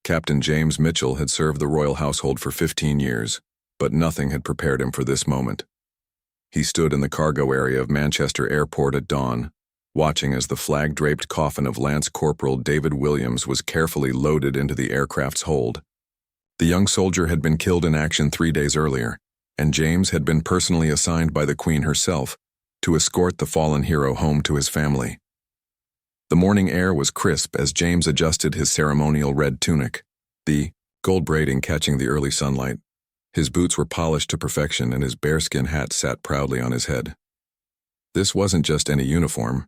Captain James Mitchell had served the royal household for 15 years, but nothing had prepared him for this moment. He stood in the cargo area of Manchester Airport at dawn, watching as the flag-draped coffin of Lance Corporal David Williams was carefully loaded into the aircraft's hold. The young soldier had been killed in action 3 days earlier, and James had been personally assigned by the Queen herself to escort the fallen hero home to his family. The morning air was crisp as James adjusted his ceremonial red tunic, the gold braiding catching the early sunlight. His boots were polished to perfection and his bearskin hat sat proudly on his head. This wasn't just any uniform.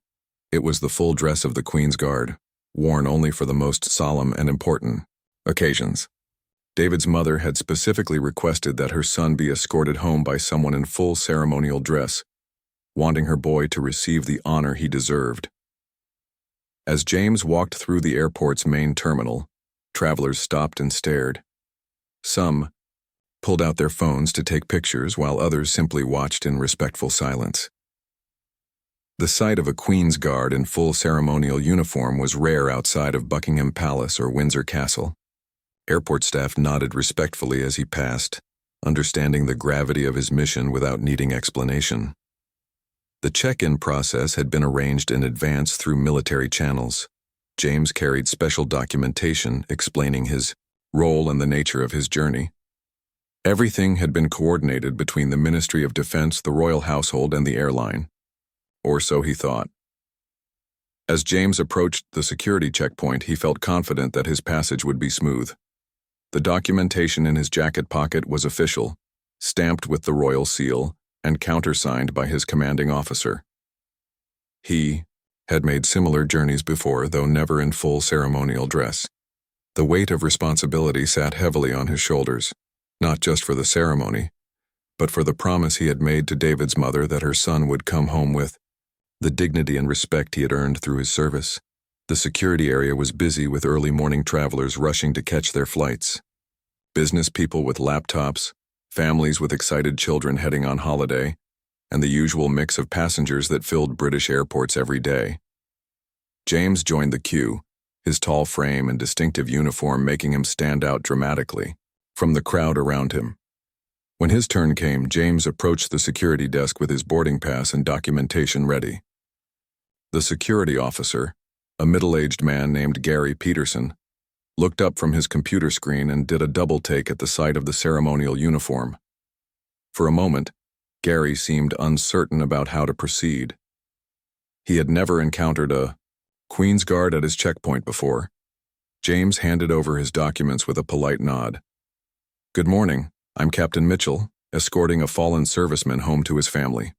It was the full dress of the Queen's Guard, worn only for the most solemn and important occasions. David's mother had specifically requested that her son be escorted home by someone in full ceremonial dress, wanting her boy to receive the honor he deserved. As James walked through the airport's main terminal, travelers stopped and stared. Some pulled out their phones to take pictures while others simply watched in respectful silence. The sight of a Queen's Guard in full ceremonial uniform was rare outside of Buckingham Palace or Windsor Castle. Airport staff nodded respectfully as he passed, understanding the gravity of his mission without needing explanation. The check-in process had been arranged in advance through military channels. James carried special documentation explaining his role and the nature of his journey. Everything had been coordinated between the Ministry of Defense, the royal household, and the airline. Or so he thought. As James approached the security checkpoint, he felt confident that his passage would be smooth. The documentation in his jacket pocket was official, stamped with the royal seal, and countersigned by his commanding officer. He had made similar journeys before, though never in full ceremonial dress. The weight of responsibility sat heavily on his shoulders, not just for the ceremony, but for the promise he had made to David's mother that her son would come home with the dignity and respect he had earned through his service. The security area was busy with early morning travelers rushing to catch their flights. Business people with laptops, families with excited children heading on holiday, and the usual mix of passengers that filled British airports every day. James joined the queue, his tall frame and distinctive uniform making him stand out dramatically from the crowd around him. When his turn came, James approached the security desk with his boarding pass and documentation ready. The security officer, a middle-aged man named Gary Peterson, looked up from his computer screen and did a double-take at the sight of the ceremonial uniform. For a moment, Gary seemed uncertain about how to proceed. He had never encountered a Queen's Guard at his checkpoint before. James handed over his documents with a polite nod. "Good morning, I'm Captain Mitchell, escorting a fallen serviceman home to his family."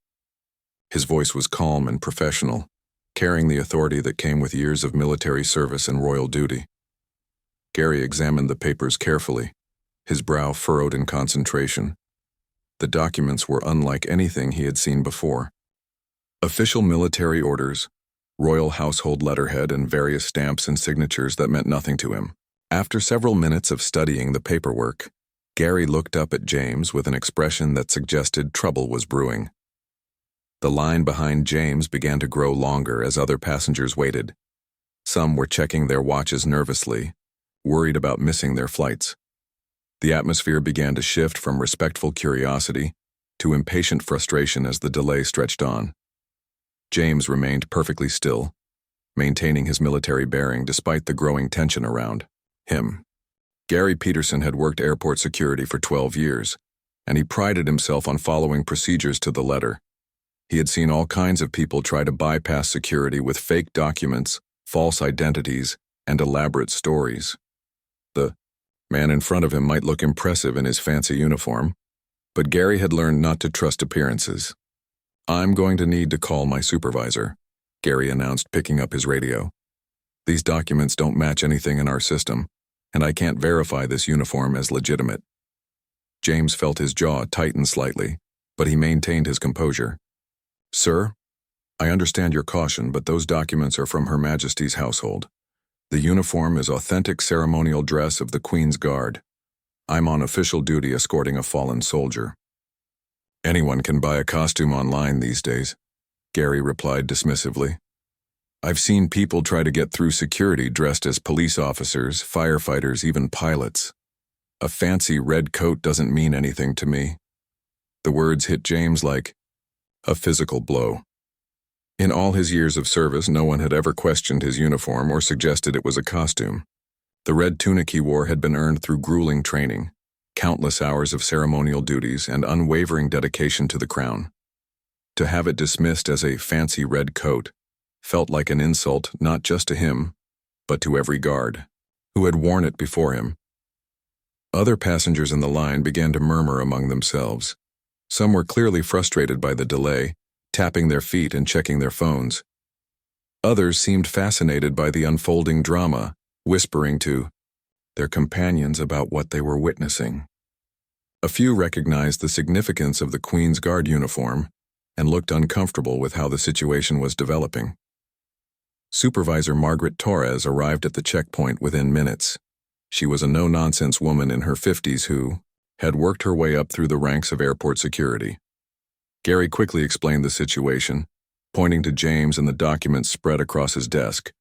His voice was calm and professional, carrying the authority that came with years of military service and royal duty. Gary examined the papers carefully, his brow furrowed in concentration. The documents were unlike anything he had seen before. Official military orders, royal household letterhead, and various stamps and signatures that meant nothing to him. After several minutes of studying the paperwork, Gary looked up at James with an expression that suggested trouble was brewing. The line behind James began to grow longer as other passengers waited. Some were checking their watches nervously, worried about missing their flights. The atmosphere began to shift from respectful curiosity to impatient frustration as the delay stretched on. James remained perfectly still, maintaining his military bearing despite the growing tension around him. Gary Peterson had worked airport security for 12 years, and he prided himself on following procedures to the letter. He had seen all kinds of people try to bypass security with fake documents, false identities, and elaborate stories. The man in front of him might look impressive in his fancy uniform, but Gary had learned not to trust appearances. "I'm going to need to call my supervisor," Gary announced, picking up his radio. "These documents don't match anything in our system, and I can't verify this uniform as legitimate." James felt his jaw tighten slightly, but he maintained his composure. "Sir, I understand your caution, but those documents are from Her Majesty's household. The uniform is authentic ceremonial dress of the Queen's Guard. I'm on official duty escorting a fallen soldier." "Anyone can buy a costume online these days," Gary replied dismissively. I've seen people try to get through security dressed as police officers, firefighters, even pilots. A fancy red coat doesn't mean anything to me." The words hit James like a physical blow. In all his years of service, no one had ever questioned his uniform or suggested it was a costume. The red tunic he wore had been earned through grueling training, countless hours of ceremonial duties, and unwavering dedication to the crown. To have it dismissed as a fancy red coat felt like an insult not just to him, but to every guard who had worn it before him. Other passengers in the line began to murmur among themselves. Some were clearly frustrated by the delay, tapping their feet and checking their phones. Others seemed fascinated by the unfolding drama, whispering to their companions about what they were witnessing. A few recognized the significance of the Queen's Guard uniform and looked uncomfortable with how the situation was developing. Supervisor Margaret Torres arrived at the checkpoint within minutes. She was a no-nonsense woman in her 50s who had worked her way up through the ranks of airport security. Gary quickly explained the situation, pointing to James and the documents spread across his desk.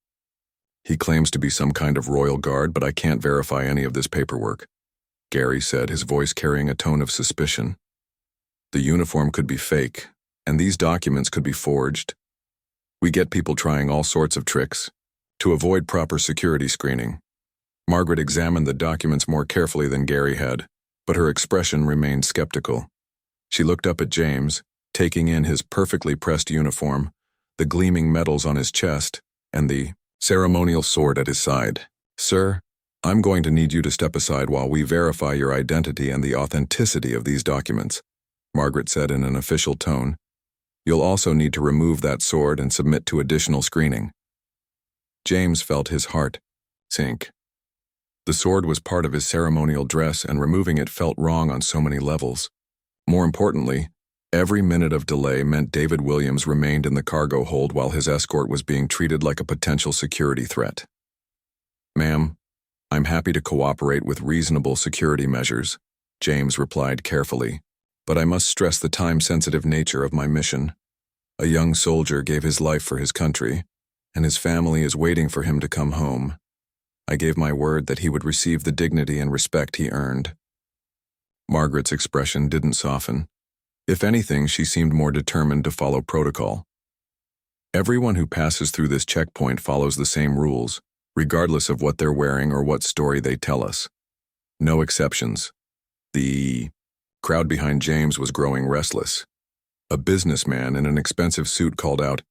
"He claims to be some kind of royal guard, but I can't verify any of this paperwork," Gary said, his voice carrying a tone of suspicion. "The uniform could be fake, and these documents could be forged. We get people trying all sorts of tricks to avoid proper security screening." Margaret examined the documents more carefully than Gary had, but her expression remained skeptical. She looked up at James, taking in his perfectly pressed uniform, the gleaming medals on his chest, and the ceremonial sword at his side. "Sir, I'm going to need you to step aside while we verify your identity and the authenticity of these documents," Margaret said in an official tone. "You'll also need to remove that sword and submit to additional screening." James felt his heart sink. The sword was part of his ceremonial dress, and removing it felt wrong on so many levels. More importantly, every minute of delay meant David Williams remained in the cargo hold while his escort was being treated like a potential security threat. "Ma'am, I'm happy to cooperate with reasonable security measures," James replied carefully, "but I must stress the time-sensitive nature of my mission. A young soldier gave his life for his country, and his family is waiting for him to come home. I gave my word that he would receive the dignity and respect he earned." Margaret's expression didn't soften. If anything, she seemed more determined to follow protocol. "Everyone who passes through this checkpoint follows the same rules, regardless of what they're wearing or what story they tell us. No exceptions." The crowd behind James was growing restless. A businessman in an expensive suit called out,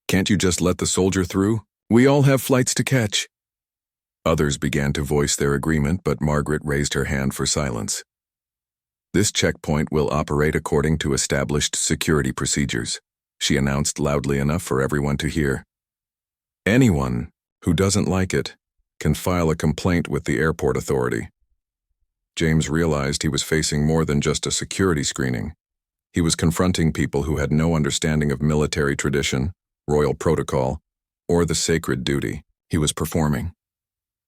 "Can't you just let the soldier through? We all have flights to catch." Others began to voice their agreement, but Margaret raised her hand for silence. "This checkpoint will operate according to established security procedures," she announced loudly enough for everyone to hear. "Anyone who doesn't like it can file a complaint with the airport authority." James realized he was facing more than just a security screening. He was confronting people who had no understanding of military tradition, royal protocol, or the sacred duty he was performing.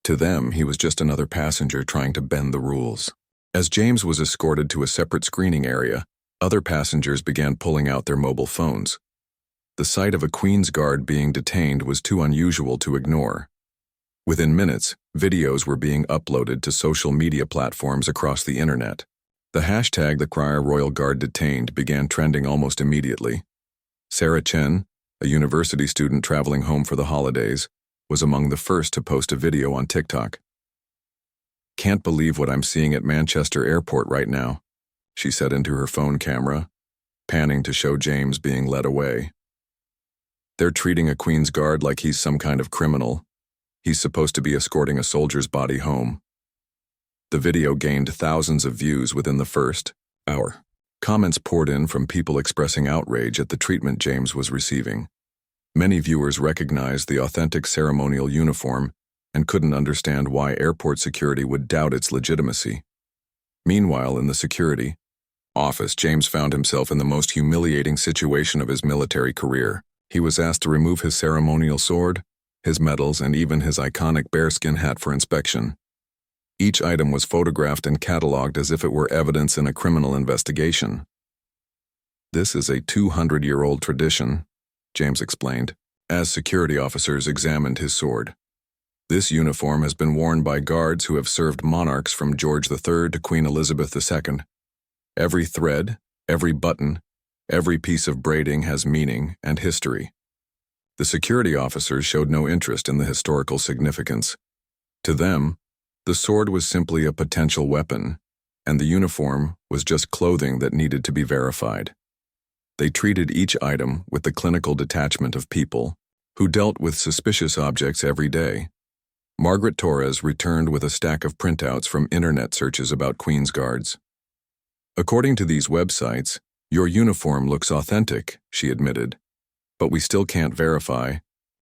To them, he was just another passenger trying to bend the rules. As James was escorted to a separate screening area, other passengers began pulling out their mobile phones. The sight of a Queen's Guard being detained was too unusual to ignore. Within minutes, videos were being uploaded to social media platforms across the internet. The hashtag "The Crier Royal Guard Detained" began trending almost immediately. Sarah Chen, a university student traveling home for the holidays, was among the first to post a video on TikTok. "Can't believe what I'm seeing at Manchester Airport right now," she said into her phone camera, panning to show James being led away. "They're treating a Queen's Guard like he's some kind of criminal. He's supposed to be escorting a soldier's body home." The video gained thousands of views within the first hour. Comments poured in from people expressing outrage at the treatment James was receiving. Many viewers recognized the authentic ceremonial uniform and couldn't understand why airport security would doubt its legitimacy. Meanwhile, in the security office, James found himself in the most humiliating situation of his military career. He was asked to remove his ceremonial sword, his medals, and even his iconic bearskin hat for inspection. Each item was photographed and cataloged as if it were evidence in a criminal investigation. "This is a 200-year-old tradition," James explained. as security officers examined his sword. This uniform has been worn by guards who have served monarchs from George III to Queen Elizabeth II. Every thread, every button, every piece of braiding has meaning and history. The security officers showed no interest in the historical significance. To them, the sword was simply a potential weapon, and the uniform was just clothing that needed to be verified. They treated each item with the clinical detachment of people who dealt with suspicious objects every day. Margaret Torres returned with a stack of printouts from internet searches about Queen's Guards. According to these websites, your uniform looks authentic, she admitted, but we still can't verify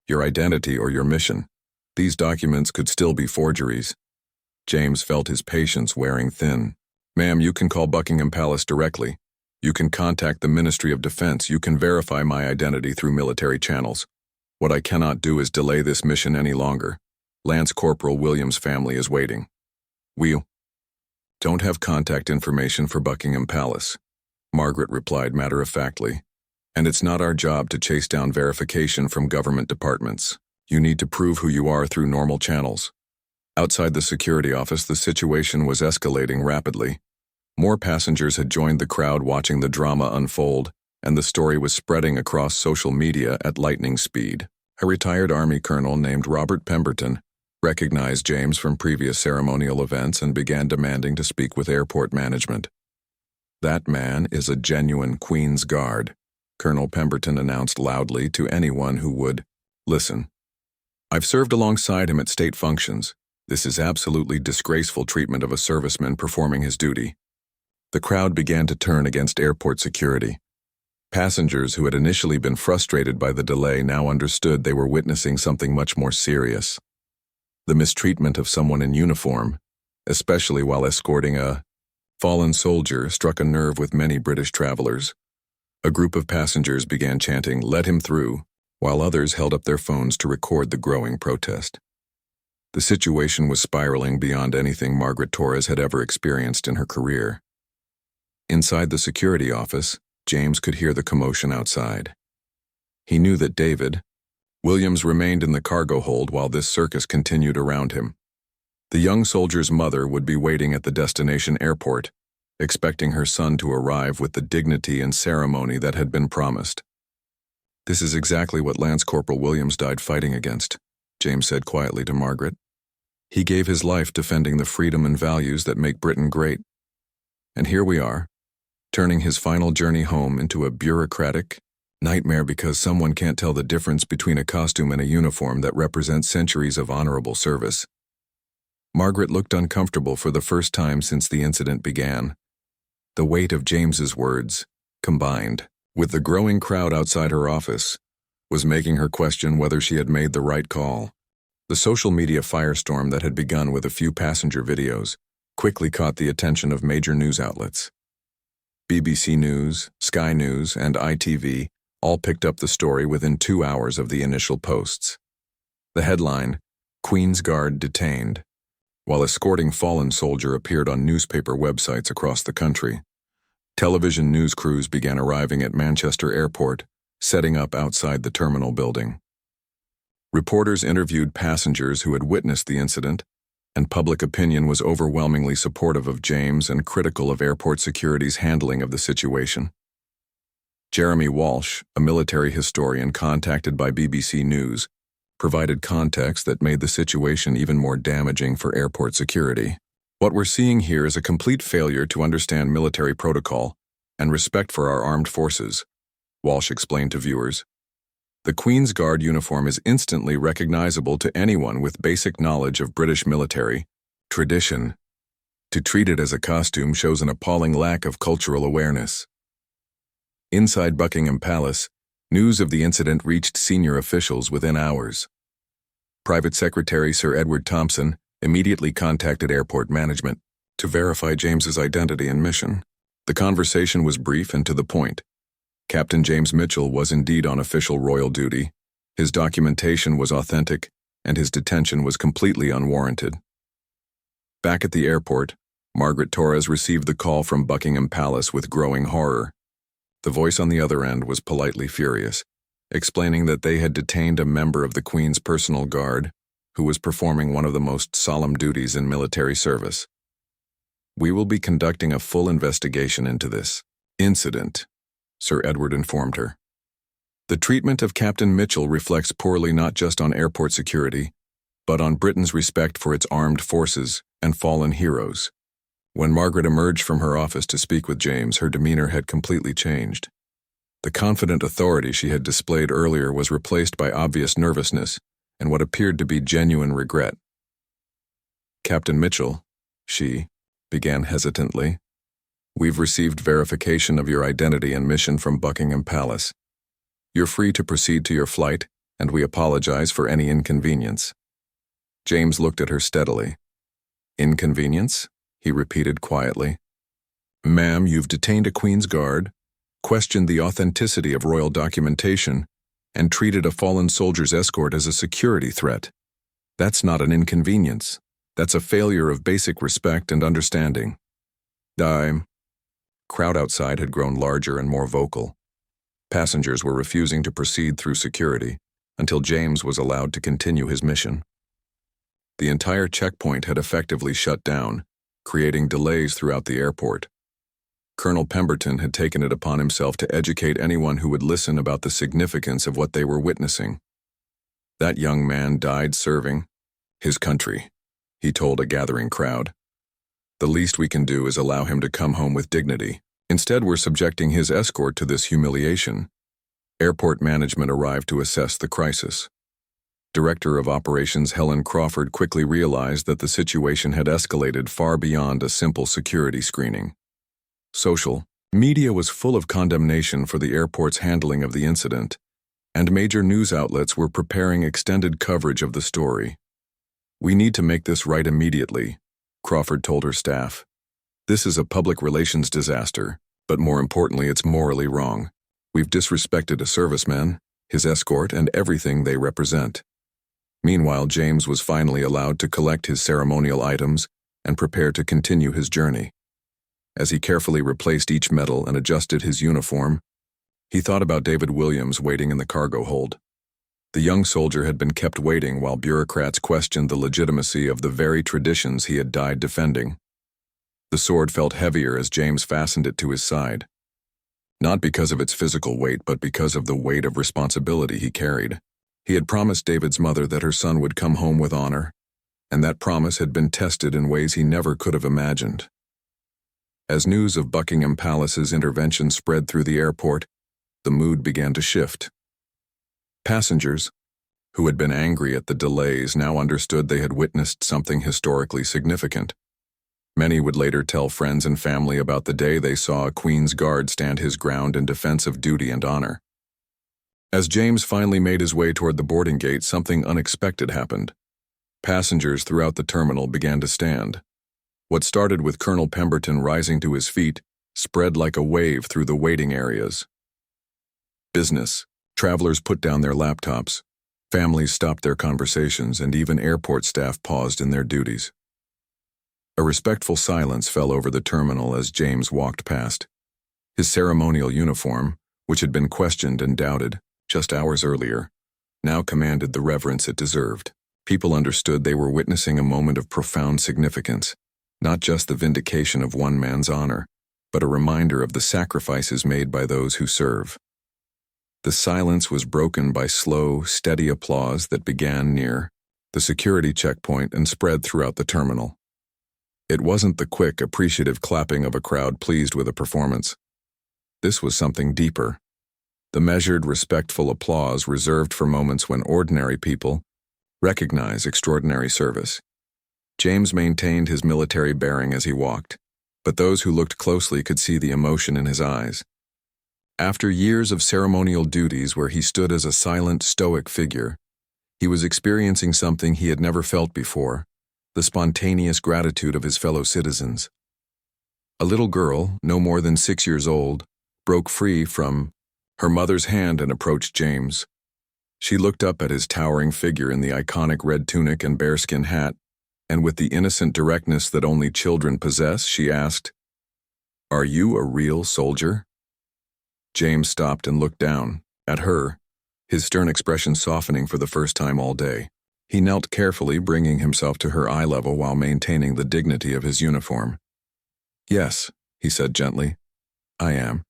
your identity or your mission. These documents could still be forgeries. James felt his patience wearing thin. Ma'am, you can call Buckingham Palace directly. You can contact the Ministry of Defense. You can verify my identity through military channels. What I cannot do is delay this mission any longer. Lance Corporal Williams' family is waiting. We don't have contact information for Buckingham Palace, Margaret replied matter-of-factly, and it's not our job to chase down verification from government departments. You need to prove who you are through normal channels. Outside the security office, the situation was escalating rapidly. More passengers had joined the crowd watching the drama unfold, and the story was spreading across social media at lightning speed. A retired Army colonel named Robert Pemberton recognized James from previous ceremonial events and began demanding to speak with airport management. That man is a genuine Queen's Guard, Colonel Pemberton announced loudly to anyone who would listen. I've served alongside him at state functions. This is absolutely disgraceful treatment of a serviceman performing his duty. The crowd began to turn against airport security. Passengers who had initially been frustrated by the delay now understood they were witnessing something much more serious. The mistreatment of someone in uniform, especially while escorting a fallen soldier, struck a nerve with many British travelers. A group of passengers began chanting, "Let him through," while others held up their phones to record the growing protest. The situation was spiraling beyond anything Margaret Torres had ever experienced in her career. Inside the security office, James could hear the commotion outside. He knew that David Williams remained in the cargo hold while this circus continued around him. The young soldier's mother would be waiting at the destination airport, expecting her son to arrive with the dignity and ceremony that had been promised. This is exactly what Lance Corporal Williams died fighting against, James said quietly to Margaret. He gave his life defending the freedom and values that make Britain great. And here we are, turning his final journey home into a bureaucratic nightmare because someone can't tell the difference between a costume and a uniform that represents centuries of honorable service. Margaret looked uncomfortable for the first time since the incident began. The weight of James's words, combined with the growing crowd outside her office, was making her question whether she had made the right call. The social media firestorm that had begun with a few passenger videos quickly caught the attention of major news outlets. BBC News, Sky News, and ITV all picked up the story within 2 hours of the initial posts. The headline, "Queen's Guard Detained," while escorting fallen soldier appeared on newspaper websites across the country. Television news crews began arriving at Manchester Airport, setting up outside the terminal building. Reporters interviewed passengers who had witnessed the incident, and public opinion was overwhelmingly supportive of James and critical of airport security's handling of the situation. Jeremy Walsh, a military historian contacted by BBC News, provided context that made the situation even more damaging for airport security. What we're seeing here is a complete failure to understand military protocol and respect for our armed forces, Walsh explained to viewers. The Queen's Guard uniform is instantly recognizable to anyone with basic knowledge of British military tradition. To treat it as a costume shows an appalling lack of cultural awareness. Inside Buckingham Palace, news of the incident reached senior officials within hours. Private Secretary Sir Edward Thompson immediately contacted airport management to verify James's identity and mission. The conversation was brief and to the point. Captain James Mitchell was indeed on official royal duty, his documentation was authentic, and his detention was completely unwarranted. Back at the airport, Margaret Torres received the call from Buckingham Palace with growing horror. The voice on the other end was politely furious. explaining that they had detained a member of the Queen's personal guard who was performing one of the most solemn duties in military service. "We will be conducting a full investigation into this incident," Sir Edward informed her. "The treatment of Captain Mitchell reflects poorly not just on airport security, but on Britain's respect for its armed forces and fallen heroes." When Margaret emerged from her office to speak with James, her demeanor had completely changed. The confident authority she had displayed earlier was replaced by obvious nervousness and what appeared to be genuine regret. "Captain Mitchell," she began hesitantly, "we've received verification of your identity and mission from Buckingham Palace. You're free to proceed to your flight, and we apologize for any inconvenience." James looked at her steadily. "Inconvenience?" he repeated quietly. "Ma'am, you've detained a Queen's Guard, questioned the authenticity of royal documentation, and treated a fallen soldier's escort as a security threat. That's not an inconvenience. That's a failure of basic respect and understanding." Crowd outside had grown larger and more vocal. Passengers were refusing to proceed through security until James was allowed to continue his mission. The entire checkpoint had effectively shut down, creating delays throughout the airport. Colonel Pemberton had taken it upon himself to educate anyone who would listen about the significance of what they were witnessing. "That young man died serving his country," he told a gathering crowd. "The least we can do is allow him to come home with dignity. Instead, we're subjecting his escort to this humiliation." Airport management arrived to assess the crisis. Director of Operations Helen Crawford quickly realized that the situation had escalated far beyond a simple security screening. Social media was full of condemnation for the airport's handling of the incident, and major news outlets were preparing extended coverage of the story. "We need to make this right immediately," Crawford told her staff. "This is a public relations disaster, but more importantly, it's morally wrong. We've disrespected a serviceman, his escort, and everything they represent." Meanwhile, James was finally allowed to collect his ceremonial items and prepare to continue his journey. As he carefully replaced each medal and adjusted his uniform, he thought about David Williams waiting in the cargo hold. The young soldier had been kept waiting while bureaucrats questioned the legitimacy of the very traditions he had died defending. The sword felt heavier as James fastened it to his side. Not because of its physical weight, but because of the weight of responsibility he carried. He had promised David's mother that her son would come home with honor, and that promise had been tested in ways he never could have imagined. As news of Buckingham Palace's intervention spread through the airport, the mood began to shift. Passengers, who had been angry at the delays, now understood they had witnessed something historically significant. Many would later tell friends and family about the day they saw a Queen's Guard stand his ground in defense of duty and honor. As James finally made his way toward the boarding gate, something unexpected happened. Passengers throughout the terminal began to stand. What started with Colonel Pemberton rising to his feet spread like a wave through the waiting areas. Business. Travelers put down their laptops. Families stopped their conversations, and even airport staff paused in their duties. A respectful silence fell over the terminal as James walked past. His ceremonial uniform, which had been questioned and doubted just hours earlier, now commanded the reverence it deserved. People understood they were witnessing a moment of profound significance, not just the vindication of one man's honor, but a reminder of the sacrifices made by those who serve. The silence was broken by slow, steady applause that began near the security checkpoint and spread throughout the terminal. It wasn't the quick, appreciative clapping of a crowd pleased with a performance. This was something deeper. The measured, respectful applause reserved for moments when ordinary people recognize extraordinary service. James maintained his military bearing as he walked, but those who looked closely could see the emotion in his eyes. After years of ceremonial duties where he stood as a silent, stoic figure, he was experiencing something he had never felt before: the spontaneous gratitude of his fellow citizens. A little girl, no more than 6 years old, broke free from her mother's hand and approached James. She looked up at his towering figure in the iconic red tunic and bearskin hat, and with the innocent directness that only children possess, she asked, "Are you a real soldier?" James stopped and looked down at her, his stern expression softening for the first time all day. He knelt carefully, bringing himself to her eye level while maintaining the dignity of his uniform. "Yes," he said gently, "I am.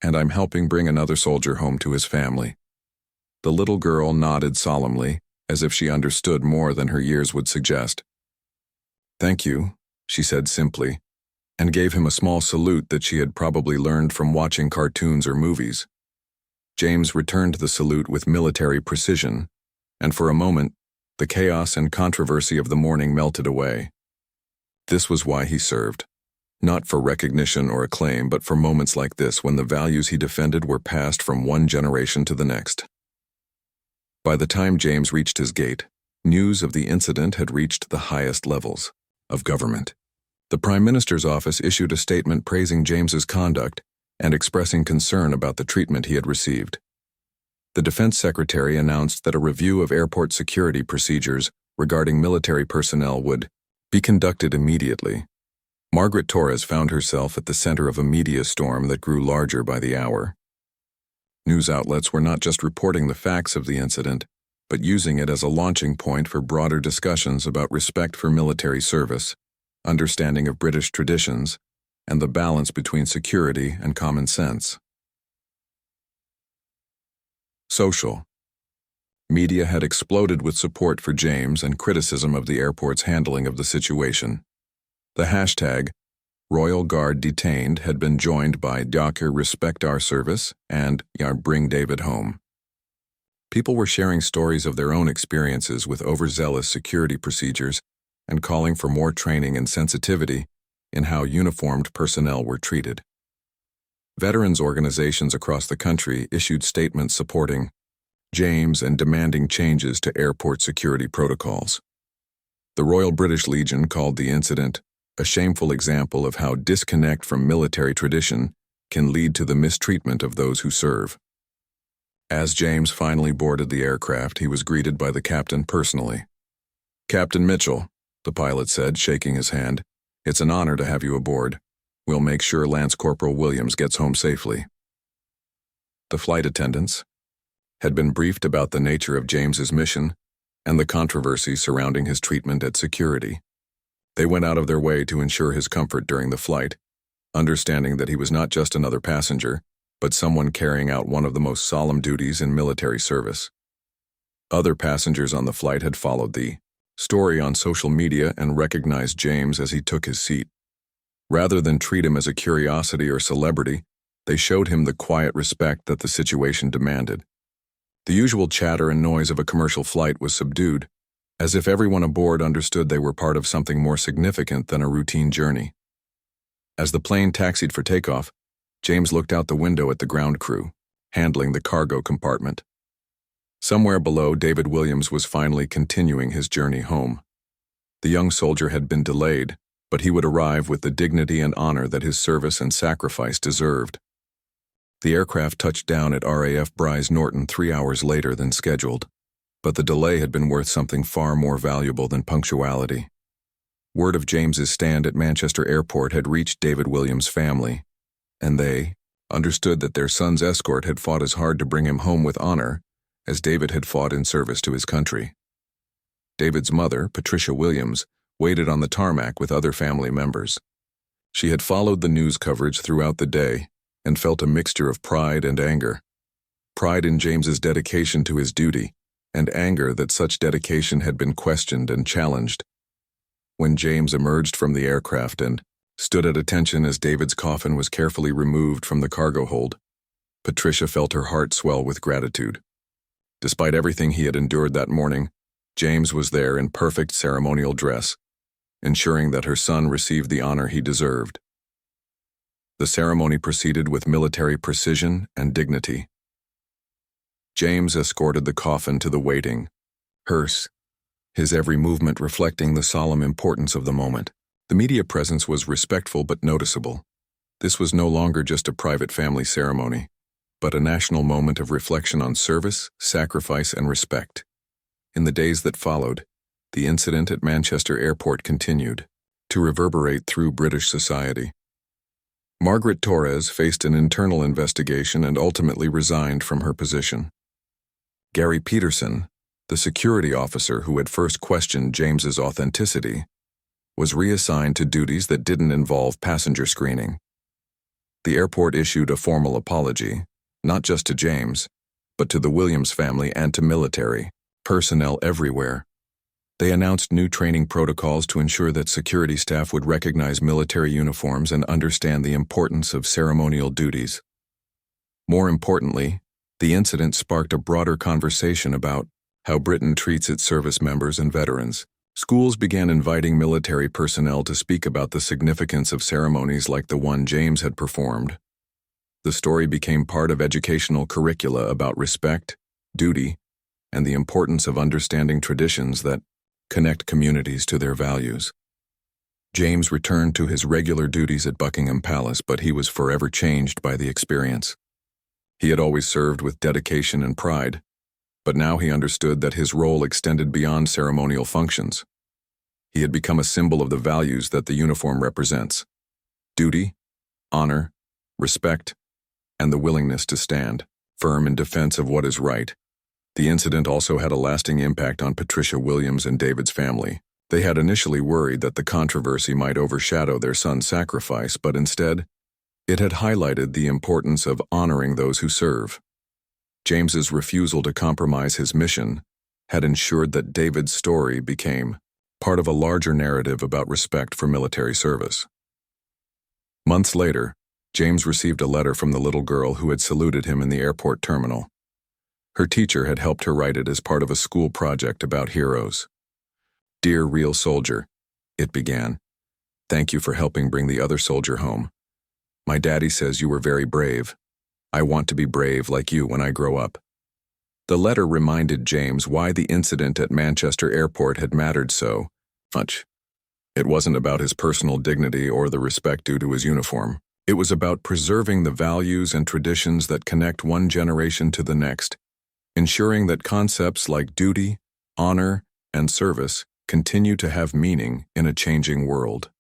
And I'm helping bring another soldier home to his family." The little girl nodded solemnly, as if she understood more than her years would suggest. "Thank you," she said simply, and gave him a small salute that she had probably learned from watching cartoons or movies. James returned the salute with military precision, and for a moment, the chaos and controversy of the morning melted away. This was why he served. Not for recognition or acclaim, but for moments like this when the values he defended were passed from one generation to the next. By the time James reached his gate, news of the incident had reached the highest levels of government. The Prime Minister's office issued a statement praising James's conduct and expressing concern about the treatment he had received. The Defense Secretary announced that a review of airport security procedures regarding military personnel would be conducted immediately. Margaret Torres found herself at the center of a media storm that grew larger by the hour. News outlets were not just reporting the facts of the incident, but using it as a launching point for broader discussions about respect for military service, understanding of British traditions, and the balance between security and common sense. Social. Media had exploded with support for James and criticism of the airport's handling of the situation. The hashtag Royal Guard detained had been joined by "Docker respect our service" and "Bring David home." People were sharing stories of their own experiences with overzealous security procedures and calling for more training and sensitivity in how uniformed personnel were treated. Veterans organizations across the country issued statements supporting James and demanding changes to airport security protocols. The Royal British Legion called the incident a shameful example of how disconnect from military tradition can lead to the mistreatment of those who serve. As James finally boarded the aircraft, he was greeted by the captain personally. "Captain Mitchell," the pilot said, shaking his hand, "it's an honor to have you aboard. We'll make sure Lance Corporal Williams gets home safely." The flight attendants had been briefed about the nature of James's mission and the controversy surrounding his treatment at security. They went out of their way to ensure his comfort during the flight, understanding that he was not just another passenger, but someone carrying out one of the most solemn duties in military service. Other passengers on the flight had followed the story on social media and recognized James as he took his seat. Rather than treat him as a curiosity or celebrity, they showed him the quiet respect that the situation demanded. The usual chatter and noise of a commercial flight was subdued, as if everyone aboard understood they were part of something more significant than a routine journey. As the plane taxied for takeoff, James looked out the window at the ground crew, handling the cargo compartment. Somewhere below, David Williams was finally continuing his journey home. The young soldier had been delayed, but he would arrive with the dignity and honor that his service and sacrifice deserved. The aircraft touched down at RAF Bryce Norton 3 hours later than scheduled, but the delay had been worth something far more valuable than punctuality. Word of James's stand at Manchester Airport had reached David Williams' family, and they understood that their son's escort had fought as hard to bring him home with honor as David had fought in service to his country. David's mother, Patricia Williams, waited on the tarmac with other family members. She had followed the news coverage throughout the day and felt a mixture of pride and anger. Pride in James's dedication to his duty, and anger that such dedication had been questioned and challenged. When James emerged from the aircraft and stood at attention as David's coffin was carefully removed from the cargo hold, Patricia felt her heart swell with gratitude. Despite everything he had endured that morning, James was there in perfect ceremonial dress, ensuring that her son received the honor he deserved. The ceremony proceeded with military precision and dignity. James escorted the coffin to the waiting hearse, his every movement reflecting the solemn importance of the moment. The media presence was respectful but noticeable. This was no longer just a private family ceremony, but a national moment of reflection on service, sacrifice, and respect. In the days that followed, the incident at Manchester Airport continued to reverberate through British society. Margaret Torres faced an internal investigation and ultimately resigned from her position. Gary Peterson, the security officer who had first questioned James's authenticity, was reassigned to duties that didn't involve passenger screening. The airport issued a formal apology, not just to James, but to the Williams family and to military personnel everywhere. They announced new training protocols to ensure that security staff would recognize military uniforms and understand the importance of ceremonial duties. More importantly, the incident sparked a broader conversation about how Britain treats its service members and veterans. Schools began inviting military personnel to speak about the significance of ceremonies like the one James had performed. The story became part of educational curricula about respect, duty, and the importance of understanding traditions that connect communities to their values. James returned to his regular duties at Buckingham Palace, but he was forever changed by the experience. He had always served with dedication and pride, but now he understood that his role extended beyond ceremonial functions. He had become a symbol of the values that the uniform represents: duty, honor, respect, and the willingness to stand firm in defense of what is right. The incident also had a lasting impact on Patricia Williams and David's family. They had initially worried that the controversy might overshadow their son's sacrifice, but instead, it had highlighted the importance of honoring those who serve. James's refusal to compromise his mission had ensured that David's story became part of a larger narrative about respect for military service. Months later, James received a letter from the little girl who had saluted him in the airport terminal. Her teacher had helped her write it as part of a school project about heroes. "Dear real soldier," it began, "thank you for helping bring the other soldier home. My daddy says you were very brave. I want to be brave like you when I grow up." The letter reminded James why the incident at Manchester Airport had mattered so much. It wasn't about his personal dignity or the respect due to his uniform. It was about preserving the values and traditions that connect one generation to the next, ensuring that concepts like duty, honor, and service continue to have meaning in a changing world.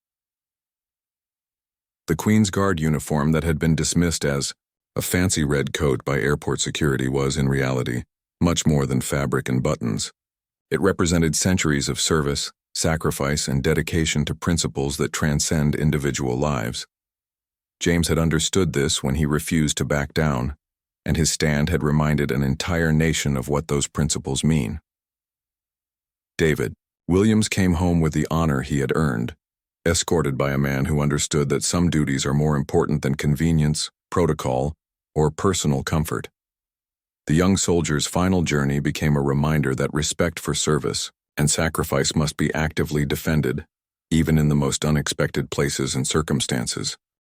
The Queen's Guard uniform that had been dismissed as a fancy red coat by airport security was, in reality, much more than fabric and buttons. It represented centuries of service, sacrifice, and dedication to principles that transcend individual lives. James had understood this when he refused to back down, and his stand had reminded an entire nation of what those principles mean. David Williams came home with the honor he had earned, escorted by a man who understood that some duties are more important than convenience, protocol, or personal comfort. The young soldier's final journey became a reminder that respect for service and sacrifice must be actively defended, even in the most unexpected places and circumstances.